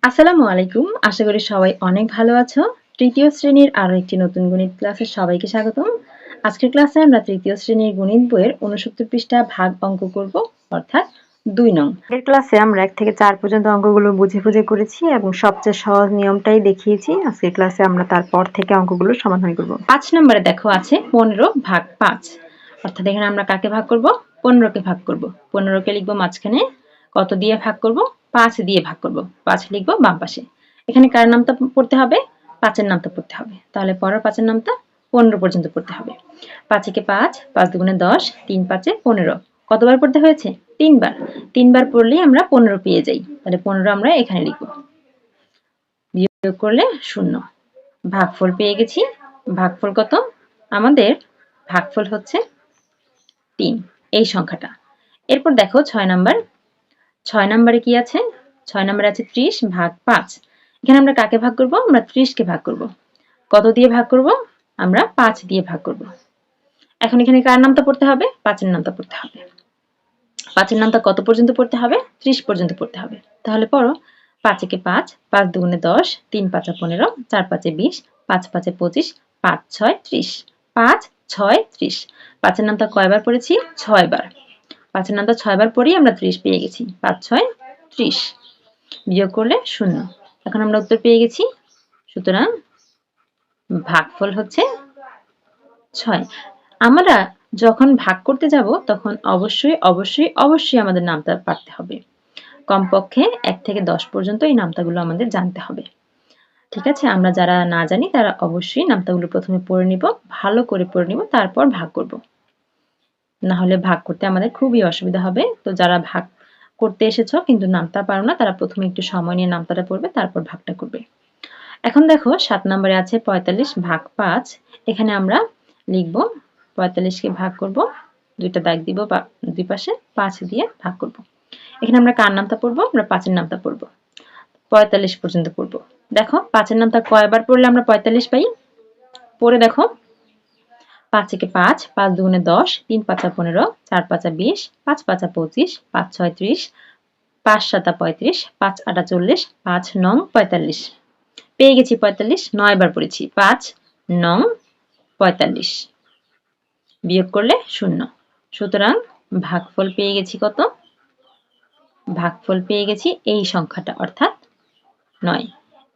আসসালামু আলাইকুম। আশা করি সবাই অনেক ভালো আছো। তৃতীয় শ্রেণীর আরো একটি নতুন গণিত ক্লাসে সবাইকে স্বাগতম। আজকের ক্লাসে আমরা তৃতীয় শ্রেণীর গণিত বইয়ের ৬৯ পৃষ্ঠা ভাগ অঙ্ক করব, অর্থাৎ ২ নং। এর ক্লাসে আমরা ১ থেকে ৪ পর্যন্ত অঙ্কগুলো বুঝে বুঝে করেছি এবং সবচেয়ে সহজ নিয়মটাই দেখিয়েছি। আজকের ক্লাসে আমরা তারপর থেকে অঙ্কগুলো সমাধান করব। ৫ নম্বরে দেখো আছে ১৫ ভাগ ৫, অর্থাৎ এখানে আমরা কাকে ভাগ করব? ১৫ কে ভাগ করব। ১৫ কে লিখব মাঝখানে, কত দিয়ে ভাগ করব? ৫ দিয়ে ভাগ করব। ৫ লিখব বাম পাশে। এখানে কার নামটা পড়তে হবে? ৫ এর নামটা পড়তে হবে। তাহলে পরের ৫ এর নামটা ১৫ পর্যন্ত পড়তে হবে। ৫ একে ৫, ৫ দুগুণে ১০, ৩ ৫-এ ১৫। কতবার পড়তে হয়েছে? ৩ বার। ৩ বার পড়লেই আমরা ১৫ পেয়ে যাই। তাহলে ১৫ আমরা এখানে লিখব। বিয়োগ করলে ০। ভাগফল পেয়ে গেছি। ভাগফল কত? আমাদের ভাগফল হচ্ছে ৩, এই সংখ্যাটা। এরপর দেখো ৬ নাম্বার। ৬ নাম্বারে কি আছে? ৬ নাম্বারে আছে ৩০ ভাগ ৫। এখানে আমরা কাকে ভাগ করব? আমরা ৩০ কে ভাগ করব। কত দিয়ে ভাগ করব? আমরা ৫ দিয়ে ভাগ করব। এখন এখানে কার নামটা পড়তে হবে? ৫ এর নামটা পড়তে হবে। ৫ এর নামটা কত পর্যন্ত পড়তে হবে? ৩০ পর্যন্ত পড়তে হবে। তাহলে পড়ো। ৫ একে ৫, ৫ দুগুণে ১০, ৩ ৫-এ ১৫, ৪ ৫-এ ২০, ৫ ৫-এ ২৫, ৫ ৬ ৩০। ৫ ৬ ৩০। ৫ এর নামটা কয়বার পড়েছি? ৬ বার। ৫ এর নামটা ৬ বার পড়েই আমরা ৩০ পেয়ে গেছি। ৫ ৬ ৩০। বিয়োগ করলে ০। এখন আমরা উত্তর পেয়ে গেছি। সুতরাং ভাগফল হচ্ছে ৬। আমরা যখন ভাগ করতে যাব তখন অবশ্যই আমাদের নামতা পারতে হবে। কমপক্ষে ১ থেকে ১০ পর্যন্ত এই নামতাগুলো আমাদের জানতে হবে। ঠিক আছে? আমরা যারা না জানি তারা অবশ্যই নামতাগুলো প্রথমে পড়ে নিব, ভালো করে পড়ে নিব, তারপর ভাগ করব। না হলে ভাগ করতে আমাদের খুবই অসুবিধা হবে। তো যারা ভাগ করতে এসেছো কিন্তু নামতা পারো না, তারা প্রথমে একটু সময় নিয়ে নামতাটা পড়বে, তারপর ভাগটা করবে। এখন দেখো ৭ নম্বরে আছে ৪৫ ভাগ ৫। এখানে আমরা লিখব ৪৫ কে ভাগ করব, দুইটা দাগ দিব দুই পাশে, ৫ দিয়ে ভাগ করব। এখানে আমরা কার নামটা পড়ব? আমরা ৫ এর নামটা পড়ব। ৪৫ পর্যন্ত পড়ব। দেখো ৫ এর নামটা কয়বার পড়লে আমরা ৪৫ পাই? পড়ে দেখো। ৫ একে ৫, ৫ দুগুণে ১০, ৩ ৫-এ ১৫, ৪ ৫-এ ২০, ৫ ৫-এ ২৫, ৫ ৬ ৩০, ৫ ৭-এ ৩৫, ৫ ৮-এ ৪০, ৫ নং ৪৫। পেয়ে গেছি ৪৫, ৯ বার পড়েছি। ৫ নং ৪৫। বিয়োগ করলে ০। সুতরাং ভাগফল পেয়ে গেছি কত? ভাগফল পেয়ে গেছি এই সংখ্যাটা, অর্থাৎ ৯।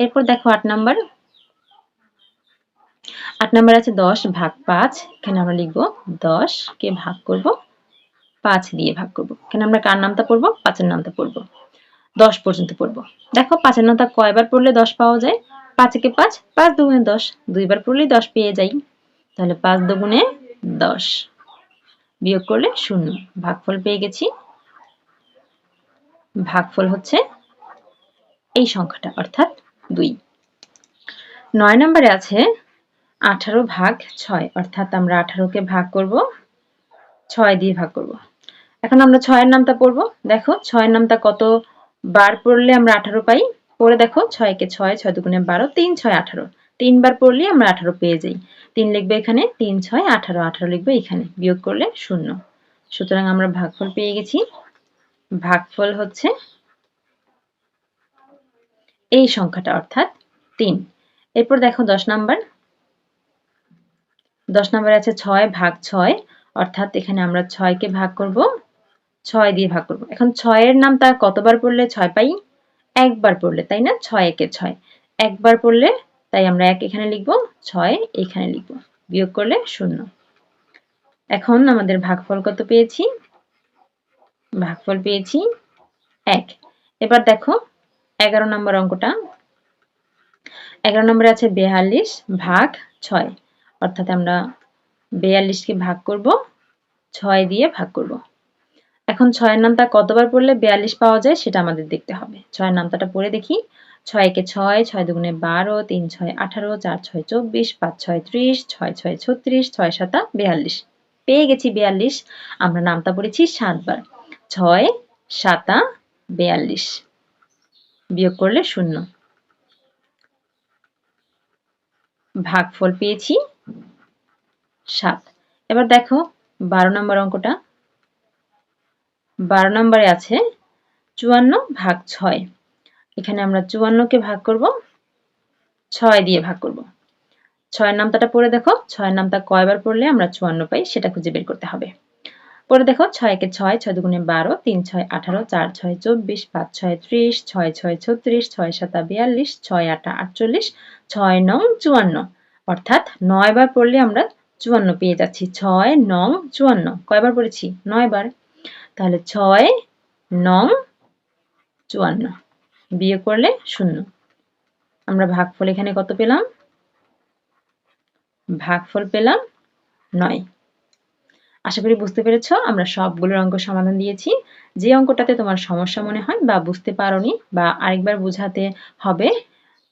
এরপর দেখো ৮ নাম্বার। ৮ নাম্বার আছে ১০ ভাগ ৫। এখানে আমরা লিখব ১০ কে ভাগ করব, ৫ দিয়ে ভাগ করব। এখানে আমরা কার নামটা পড়ব? ৫ এর নামটা পড়ব। ১০ পর্যন্ত পড়ব। দেখো ৫ এর নামটা কয়বার পড়লে ১০ পাওয়া যায়? ৫ একে ৫, ৫ দুগুণে ১০, দুইবার পড়লেই ১০ পেয়ে যাই। তাহলে ৫ দুগুণে ১০। বিয়োগ করলে ০। ভাগফল পেয়ে গেছি। ভাগফল হচ্ছে এই সংখ্যাটা, অর্থাৎ ২। ৯ নম্বরে আছে ১৮ ভাগ ৬, অর্থাৎ আমরা ১৮ কে ভাগ করব, ৬ দিয়ে ভাগ করব। এখন আমরা ৬ এর নামটা পড়ব। দেখো ৬ এর নামটা কত বার পড়লে আমরা ১৮ পাই? পড়ে দেখো। ৬ একে ৬, ৬ দুগুণে ১২, ৩ ৬ ১৮। ৩ বার পড়লেই আমরা ১৮ পেয়ে যাই। ৩ লিখবো এখানে, ৩ ৬ ১৮, ১৮ লিখবো এখানে। বিয়োগ করলে ০। সুতরাং আমরা ভাগফল পেয়ে গেছি। ভাগফল হচ্ছে এই সংখ্যাটা, অর্থাৎ ৩। এরপর দেখো ১০ নাম্বার। ১০ নাম্বারে আছে ৬ ভাগ ৬, অর্থাৎ এখানে আমরা ৬ কে ভাগ করব, ৬ দিয়ে ভাগ করব। এখন ৬ এর নামটা কতবার পড়লে ৬ পাই? একবার পড়লে, তাই না? ৬ একে ৬। একবার পড়লে, তাই আমরা ১ এখানে লিখব, ৬ এখানে লিখব। বিয়োগ করলে ০। এখন আমাদের ভাগফল কত পেয়েছি? ভাগফল পেয়েছি ১। এবার দেখো ১১ নম্বর অঙ্কটা। ১১ নম্বরে আছে ৪২ ভাগ ৬, অর্থাৎ আমরা ৪২ কে ভাগ করব, ৬ দিয়ে ভাগ করব। এখন ৬ এর নামটা কতবার পড়লে ৪২ পাওয়া যায় সেটা আমাদের দেখতে হবে। ৬ এর নামটাটা পড়ে দেখি। ৬ একে ৬, ৬ দুগুণে ১২, ৩ ৬ ১৮, ৪ ৬ ২৪, ৫ ৬ ৩০, ৬ ৬ ৩৬, ৬ ৭ ৪২। পেয়ে গেছি ৪২। আমরা নামটা পড়েছি ৭ বার। ৬ ৭ ৪২। বিয়োগ করলে ০। ভাগফল পেয়েছি ৭। এবার দেখো ১২ নম্বর অঙ্কটা। ১২ নম্বরে আছে ৫৪ ভাগ ৬, এখানে আমরা 54কে ভাগ করব 6 দিয়ে ভাগ করব। 6 নামতাটা পড়ে দেখো, 6 নামতা কয়বার পড়লে আমরা 54 পাই সেটা খুঁজে বের করতে হবে। পরে দেখো 6 কে 6, 6 দুগুণে 12, 3 6 18, 4 6 24, 5 6 30, 6 6 36, 6 7 42, 6 8 48, 6 9 54। অর্থাৎ 9 বার পড়লে আমরা 54 পেয়ে যাচ্ছি। 6 9 54 কয়বার পড়েছি? 9 বার। তাহলে 6 9 54 বিয়োগ করলে 0। আমরা ভাগফল এখানে কত পেলাম? ভাগফল পেলাম 9। আশা করি বুঝতে পেরেছো। আমরা সবগুলোর অঙ্ক সমাধান দিয়েছি। যে অঙ্কটাতে তোমার সমস্যা মনে হয় বা বুঝতে পারোনি বা আরেকবার বোঝাতে হবে,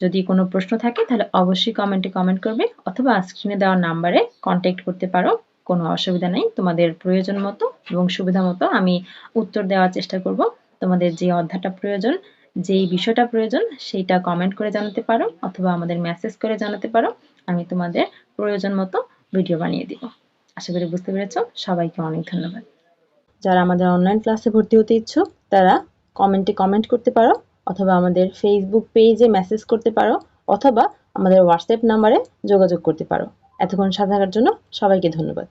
যদি কোনো প্রশ্ন থাকে তাহলে অবশ্যই কমেন্টে কমেন্ট করবে অথবা স্ক্রিনে দেওয়া নাম্বারে কন্ট্যাক্ট করতে পারো। কোনো অসুবিধা নেই। তোমাদের প্রয়োজন মতো এবং সুবিধা মতো আমি উত্তর দেওয়ার চেষ্টা করব। তোমাদের যে অধ্যায়টা প্রয়োজন, যেই বিষয়টা প্রয়োজন সেইটা কমেন্ট করে জানাতে পারো অথবা আমাদের মেসেজ করে জানাতে পারো। আমি তোমাদের প্রয়োজন মতো ভিডিও বানিয়ে দিব। আশা করি বুঝতে পেরেছো। সবাইকে অনেক ধন্যবাদ। যারা আমাদের অনলাইন ক্লাসে ভর্তি হতে ইচ্ছুক তারা কমেন্টে কমেন্ট করতে পারো অথবা আমাদের ফেসবুক পেজে মেসেজ করতে পারো অথবা আমাদের হোয়াটসঅ্যাপ নাম্বারে যোগাযোগ করতে পারো। এতক্ষণ সাথে থাকার জন্য সবাইকে ধন্যবাদ।